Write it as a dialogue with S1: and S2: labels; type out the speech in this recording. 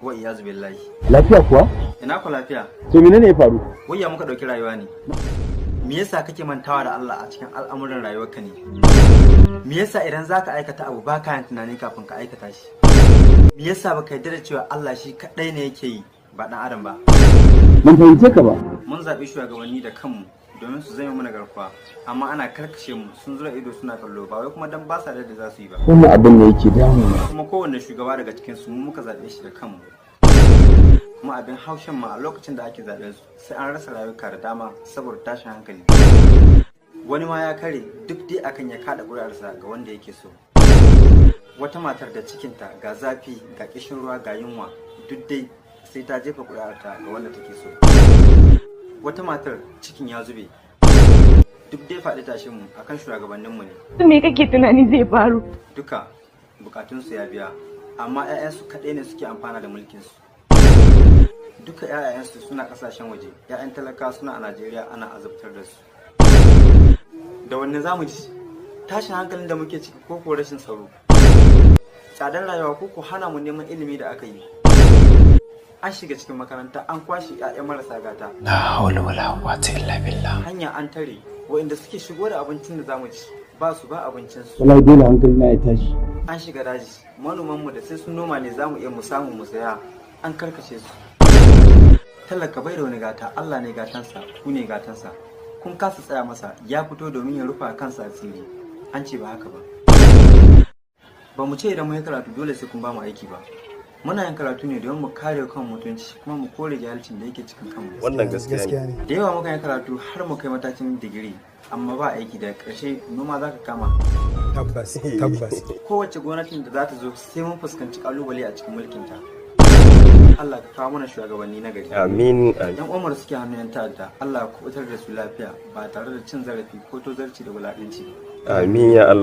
S1: wa iyazu billahi.
S2: Lafiya kuwa?
S1: Ina ku lafiya?
S2: To menene ya faru?
S1: Wai ya muka dauki rayuwa ne? Me yasa kake mantawa da Allah a cikin al'amuran rayuwarka ne? Me yasa idan zaka aikata abu ba ka yin tunani kafin ka aikata shi? Me yasa baka yarda da cewa Allah shi kadai ne yake yi ba dan adam ba?
S2: Mun fahimce ka ba.
S1: Mun zabi shugabanni da kanmu domin su zama mana garkuwa, amma ana karkashe mu sun zura ido suna kallo ba wai kuma dan ba sa da za su yi ba.
S2: Wannan abin da yake damu.
S1: Kuma kowanne shugaba daga cikin su mu muka zabe shi da kanmu. Kuma abin haushin ma a lokacin da ake zaɓe su sai an rasa rayuka da dama saboda tashin hankali. Wani ma ya kare duk dai akan ya kada ƙuri'arsa ga wanda yake so. Wata matar da cikinta ga zafi ga kishin ruwa ga yunwa duk dai sai ta jefa ƙuri'arta ga wanda take so. Wata matar cikin ya zube duk dai faɗi tashin mu akan shugabanninmu ne.
S3: Me kake tunani zai faru?
S1: Duka bukatunsu ya biya amma 'ya'yansu kaɗai ne suke amfana da mulkinsu. Duka 'ya'yansu suna kasashen waje, 'ya'yan talaka suna a Najeriya ana azabtar da su. Da wanne za mu ji tashin hankalin da muke ciki ko rashin tsaro, tsadar rayuwa ko hana mu neman ilimi da aka yi. An shiga cikin makaranta an kwashe 'ya'yan marasa gata.
S4: La hawla wala quwwata illa billah.
S1: Hanya an tare waɗanda suke shigo da abincin da za mu ci ba su ba abincinsu.
S2: Wallahi dole hankali na ya tashi.
S1: An shiga daji manomanmu da sai sun noma ne za mu iya mu samu mu saya an karkace su. Talaka bai da wani gata, Allah ne gatansa, ku ne gatansa. Kun kasa tsaya masa ya fito domin ya rufa kansa asiri. An ce ba haka ba. Ba mu ce idan mu yi karatu dole sai kun ba mu aiki ba. Muna yin karatu ne don mu kare kan mutunci kuma mu kore jahilcin da yake cikin kanmu.
S4: Wannan gaskiya ne.
S1: Da yawa muka yi karatu har mu kai matakin digiri amma ba aiki da ƙarshe noma za ka kama.
S5: Tabbas, tabbas.
S1: Kowace gwamnatin da za ta zo sai mun fuskanci kalubale a cikin mulkinta. Allah ka kawo mana shugabanni na gari.
S4: Amin.
S1: Yan Umar suke hannun yan ta'adda, Allah ya kubutar da su lafiya ba tare da cin zarafi ko tozarci da wulaƙanci.
S4: Amin ya Allah.